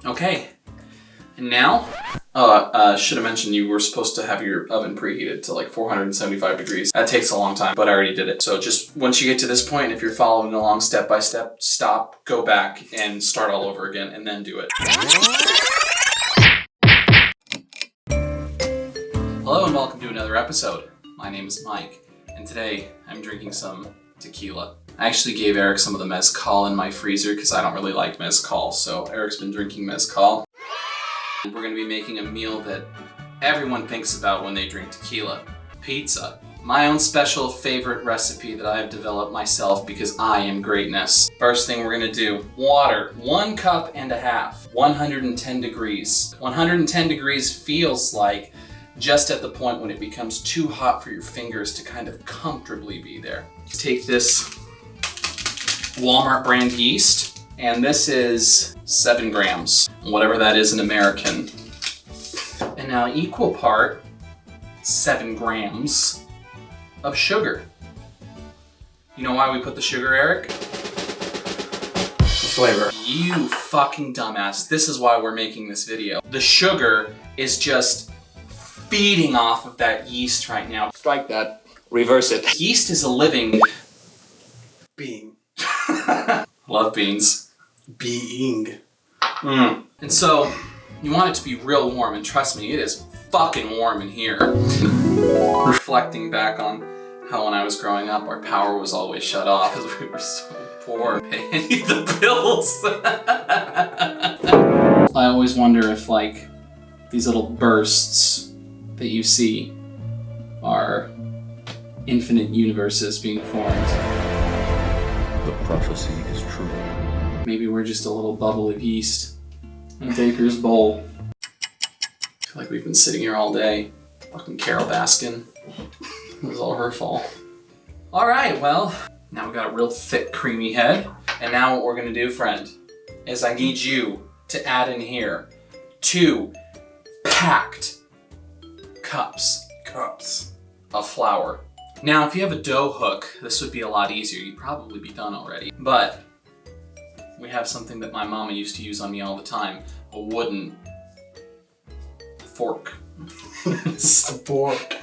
Okay. And now, should have mentioned you were supposed to have your oven preheated to like 475 degrees. That takes a long time, but I already did it. So just once you get to this point, if you're following along step by step, stop, go back, and start all over again, and then do it. Hello and welcome to another episode. My name is Mike, and today I'm drinking some tequila. I actually gave Eric some of the mezcal in my freezer because I don't really like mezcal, so Eric's been drinking mezcal. We're going to be making a meal that everyone thinks about when they drink tequila. Pizza. My own special favorite recipe that I have developed myself because I am greatness. First thing we're going to do, water. 1.5 cups, 110 degrees. 110 degrees feels like just at the point when it becomes too hot for your fingers to kind of comfortably be there. Take this Walmart brand yeast, and this is 7 grams, whatever that is in American. And now equal part, 7 grams of sugar. You know why we put the sugar, Eric? The flavor. You fucking dumbass. This is why we're making this video. The sugar is just feeding off of that yeast right now. Strike that. Reverse it. Yeast is a living Being. Love beans. Being. And so, you want it to be real warm, and trust me, it is fucking warm in here. Reflecting back on how when I was growing up, our power was always shut off because we were so poor paying any of the bills. I always wonder if, like, these little bursts that you see are infinite universes being formed. The prophecy is true. Maybe we're just a little bubble of yeast in a baker's bowl. I feel like we've been sitting here all day. Fucking Carol Baskin. It was all her fault. Alright, well, now we've got a real thick, creamy head. And now what we're gonna do, friend, is I need you to add in here 2 packed cups of flour. Now, if you have a dough hook, this would be a lot easier. You'd probably be done already. But we have something that my mama used to use on me all the time, a wooden fork. It's a fork.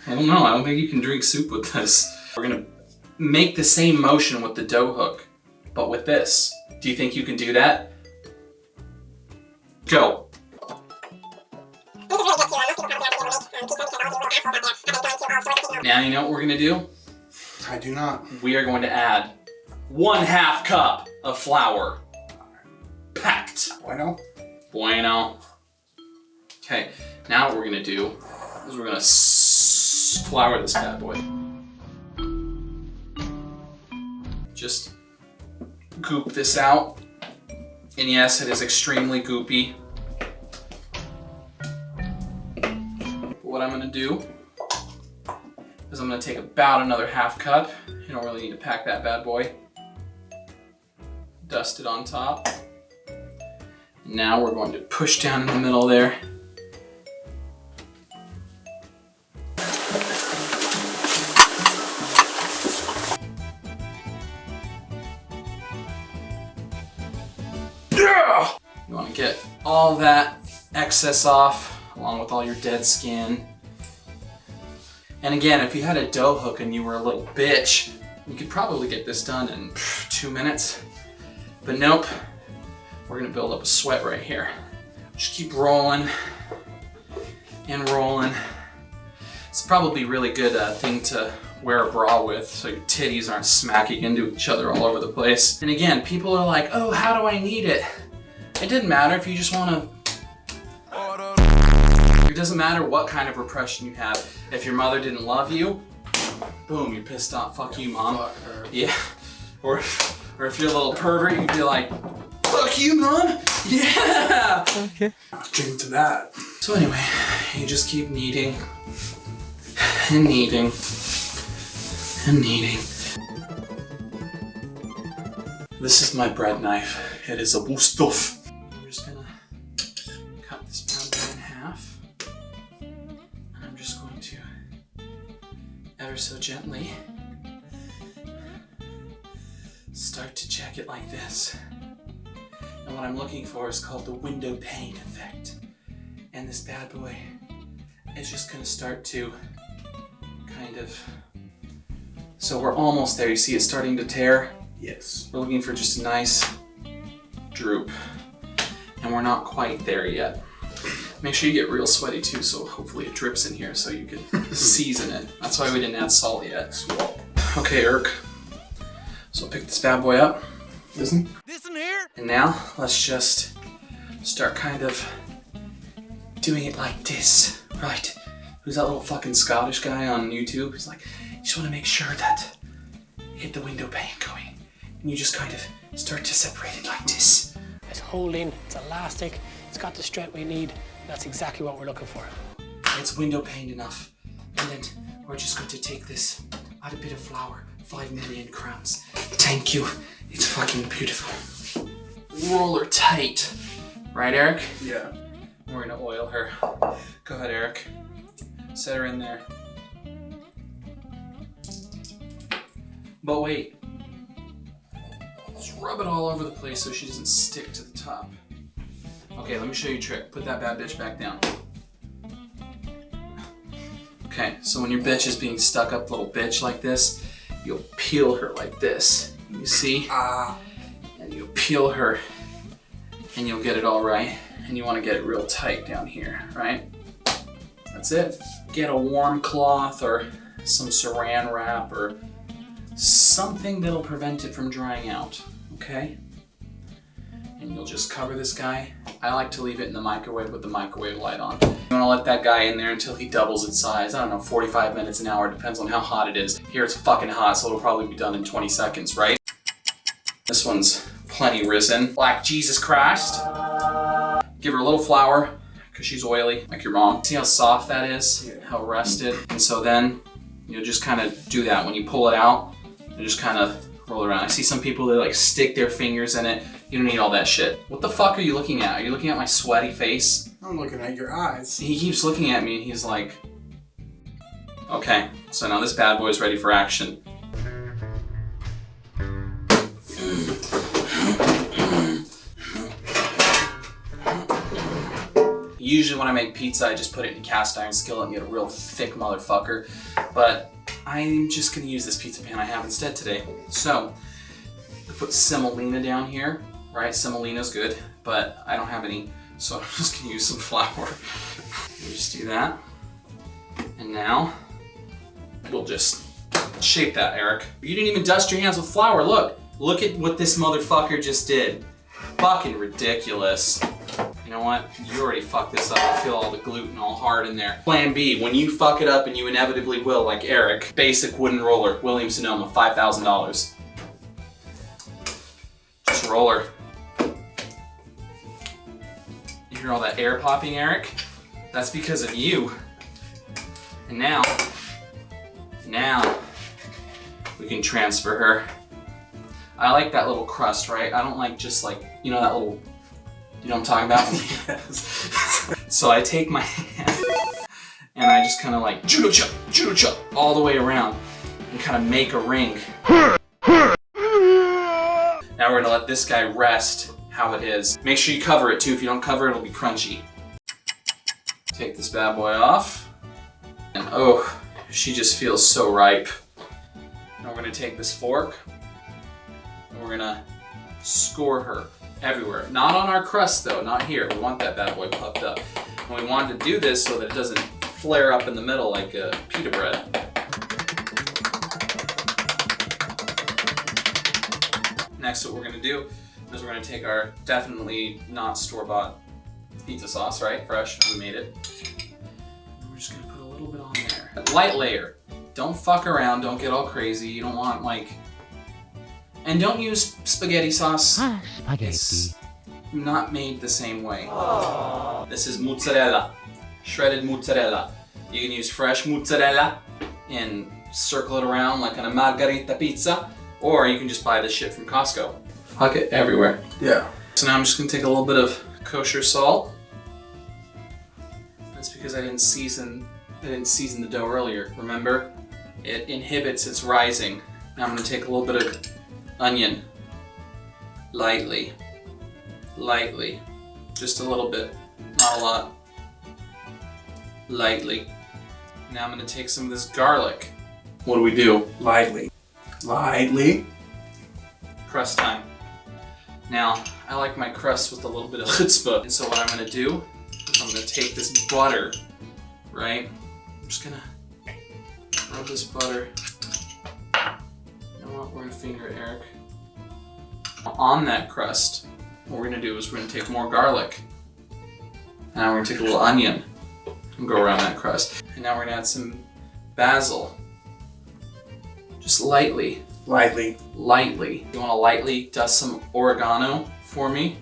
I don't know, I don't think you can drink soup with this. We're gonna make the same motion with the dough hook, but with this. Do you think you can do that? Go. Now you know what we're gonna do? I do not. We are going to add 1/2 cup of flour. Packed. Bueno. Bueno. Okay, now what we're gonna do is we're gonna flour this bad boy. Just goop this out. And yes, it is extremely goopy. But what I'm gonna do is I'm gonna take about another 1/2 cup. You don't really need to pack that bad boy. Dust it on top. Now we're going to push down in the middle there. Yeah! You want to get all that excess off, along with all your dead skin. And again, if you had a dough hook and you were a little bitch, you could probably get this done in 2 minutes. But nope, we're gonna build up a sweat right here. Just keep rolling and rolling. It's probably a really good thing to wear a bra with so your titties aren't smacking into each other all over the place. And again, people are like, oh, how do I knead it? It didn't matter if you just wanna. It doesn't matter what kind of repression you have. If your mother didn't love you, boom, you're pissed off. Fuck you, mom. Fuck her. Yeah. Or if you're a little pervert, you'd be like, fuck you, mom. Yeah. Okay. Drink to that. So anyway, you just keep kneading and kneading and kneading. This is my bread knife. It is a Wusthof. I'm just gonna cut this bad boy in half. And I'm just going to ever so gently start to check it like this. And what I'm looking for is called the window pane effect. And this bad boy is just gonna start to kind of... So we're almost there. You see it starting to tear? Yes. We're looking for just a nice droop. And we're not quite there yet. Make sure you get real sweaty too, so hopefully it drips in here so you can season it. That's why we didn't add salt yet. Swap. Okay, Erik. So I'll pick this bad boy up. Listen. Listen here. And now let's just start kind of doing it like this. Right. Who's that little fucking Scottish guy on YouTube? He's like, you just want to make sure that you get the window pane going. And you just kind of start to separate it like this. It's holding, it's elastic, it's got the strength we need. That's exactly what we're looking for. It's window pane enough. And then we're just going to take this, add a bit of flour, 5 million grams. Thank you. It's fucking beautiful. Roller tight. Right, Erik? Yeah. We're gonna oil her. Go ahead, Erik. Set her in there. But wait. Just rub it all over the place so she doesn't stick to the top. Okay, let me show you a trick. Put that bad bitch back down. Okay, so when your bitch is being stuck up little bitch like this, you'll peel her like this. You see? And you'll peel her and you'll get it all right. And you want to get it real tight down here, right? That's it. Get a warm cloth or some saran wrap or something that'll prevent it from drying out, okay? And you'll just cover this guy. I like to leave it in the microwave with the microwave light on. You want to let that guy in there until he doubles in size. I don't know, 45 minutes, an hour, depends on how hot it is. Here it's fucking hot, so it'll probably be done in 20 seconds, right? This one's plenty risen. Like Jesus Christ. Give her a little flour, because she's oily, like your mom. See how soft that is? Yeah. How rested? And so then, you'll just kind of do that. When you pull it out, you just kind of roll it around. I see some people that like stick their fingers in it. You don't need all that shit. What the fuck are you looking at? Are you looking at my sweaty face? I'm looking at your eyes. He keeps looking at me and he's like, okay, so now this bad boy is ready for action. Usually when I make pizza, I just put it in a cast iron skillet and get a real thick motherfucker. But I'm just gonna use this pizza pan I have instead today. So, I put semolina down here, right? Semolina's good, but I don't have any, so I'm just gonna use some flour. Just do that. And now, we'll just shape that, Erik. You didn't even dust your hands with flour, look. Look at what this motherfucker just did. Fucking ridiculous. You know what? You already fucked this up. I feel all the gluten all hard in there. Plan B, when you fuck it up, and you inevitably will, like Erik, basic wooden roller, Williams-Sonoma, $5,000. Just roll her. You hear all that air popping, Erik? That's because of you. And now, we can transfer her. I like that little crust, right? I don't like just like, you know that little, you know what I'm talking about? Yes. So I take my hand and I just kind of like judo chop all the way around and kind of make a ring. Now we're gonna let this guy rest how it is. Make sure you cover it too. If you don't cover it, it'll be crunchy. Take this bad boy off. And oh, she just feels so ripe. Now we're gonna take this fork and we're gonna score her everywhere. Not on our crust though, not here. We want that bad boy puffed up. And we want to do this so that it doesn't flare up in the middle like a pita bread. Next, what we're gonna do is we're gonna take our definitely not store-bought pizza sauce, right? Fresh, we made it. And we're just gonna put a little bit on there. A light layer. Don't fuck around, don't get all crazy. You don't want like, and don't use spaghetti sauce. Spaghetti. It's not made the same way. This is mozzarella, shredded mozzarella. You can use fresh mozzarella and circle it around like on a margherita pizza, or you can just buy this shit from Costco. Huck it everywhere. Yeah. So now I'm just gonna take a little bit of kosher salt. That's because I didn't season the dough earlier. Remember, it inhibits its rising. Now I'm gonna take a little bit of onion, lightly. lightly. Just a little bit, not a lot. Lightly. Now I'm gonna take some of this garlic. What do we do? Lightly. Lightly. Crust time. Now, I like my crust with a little bit of chutzpah. And so what I'm gonna do is I'm gonna take this butter, right? I'm just gonna rub this butter. You know what, we're gonna finger it, Eric. On that crust, what we're gonna do is we're gonna take more garlic. And now we're gonna take a little onion and go around that crust. And now we're gonna add some basil. Just lightly. Lightly. Lightly. You wanna lightly dust some oregano for me?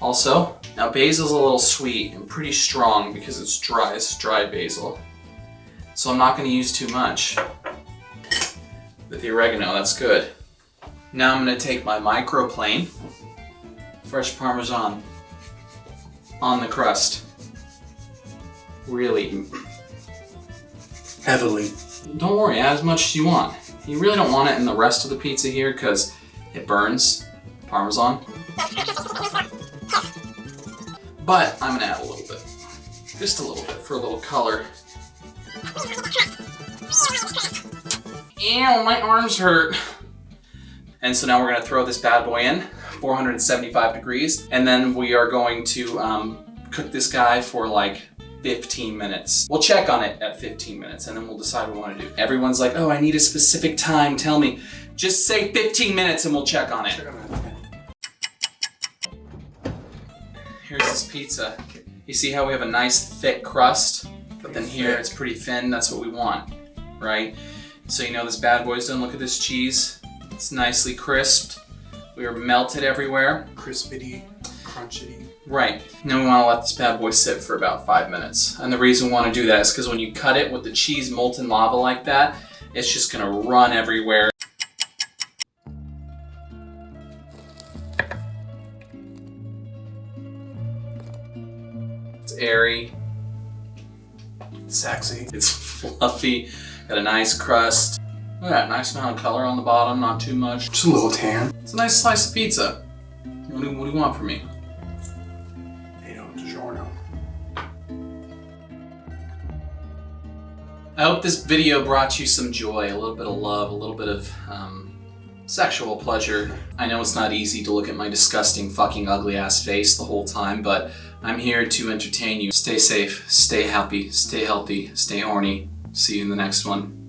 Also, now basil's a little sweet and pretty strong because it's dry basil. So I'm not gonna use too much. With the oregano, that's good. Now I'm gonna take my microplane, fresh Parmesan, on the crust. Really. Heavily. Don't worry, add as much as you want. You really don't want it in the rest of the pizza here because it burns Parmesan. But I'm gonna add a little bit. Just a little bit for a little color. Ew, my arms hurt. And so now we're gonna throw this bad boy in, 475 degrees, and then we are going to cook this guy for like 15 minutes. We'll check on it at 15 minutes and then we'll decide what we want to do. Everyone's like, oh, I need a specific time, tell me. Just say 15 minutes and we'll check on it. Here's this pizza. You see how we have a nice thick crust, but then here it's pretty thin, that's what we want, right? So you know this bad boy's done, look at this cheese. It's nicely crisped. We are melted everywhere. Crispity, crunchity. Right. Now we want to let this bad boy sit for about 5 minutes. And the reason we want to do that is because when you cut it with the cheese molten lava like that, it's just going to run everywhere. It's airy. Sexy. It's fluffy. Got a nice crust. Look at that, nice amount of color on the bottom, not too much. Just a little tan. It's a nice slice of pizza. What do you want from me? DiGiorno. I hope this video brought you some joy, a little bit of love, a little bit of sexual pleasure. I know it's not easy to look at my disgusting fucking ugly ass face the whole time, but I'm here to entertain you. Stay safe, stay happy, stay healthy, stay horny. See you in the next one.